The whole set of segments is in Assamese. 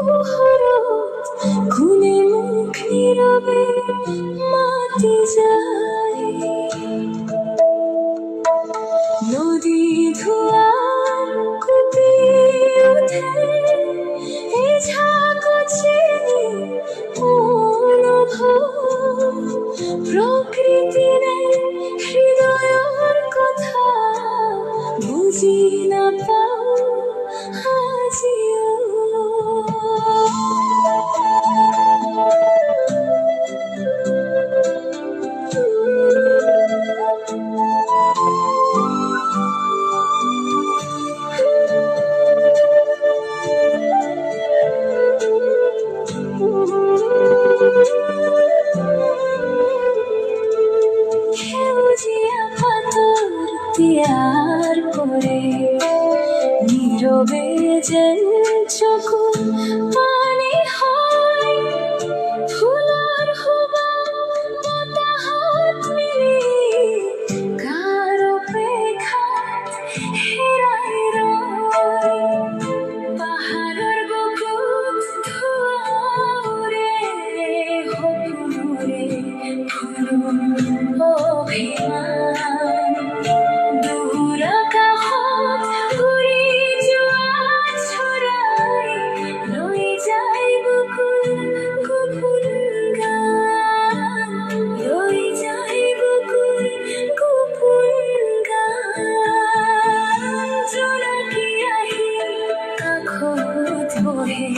পোহৰত কোনে মুখ নীৰৱে মাতি যায়। নদী ধোঁৱাৰ কুপি উঠে এই ঝাঁকুচিনি অনুভৱ। প্ৰকৃতিৰে হৃদয়ৰ কথা বুজি নাপাওঁ আজিও। সেউজীয়া পাতৰ তিয়াৰ পৰে নীৰৱে যেন চকু পানী হয়। ফুলৰ সুবাস বতাহত মিলি কাৰ অপেক্ষাত হেৰাই ৰয়। পাহাৰৰ বুকুত ধোঁৱাৰে সপোনৰে ফুলৰ অভিমান। দূৰ আকাশত উৰি যোৱা চৰাই লৈ যায় বুকুৰ গুপুৰ গান, লৈ যায় বুকুৰ গুপুৰ গান। জোনাকী আহি কাষত বহে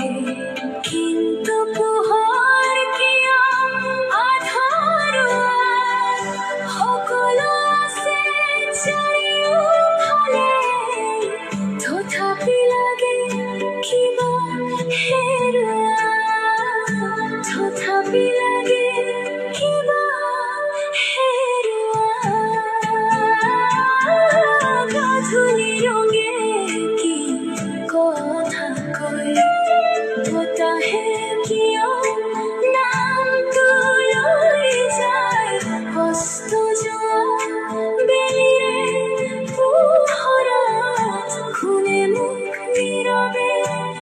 কিন্তু পোহৰ কিয় আধৰুৱা। সকলো আছে চাৰিওফালে তথাপি লাগে কিবা হেৰুৱা, তথাপি লাগে কিবা হেৰুৱা। গধূলি ৰঙে কি কথা কয়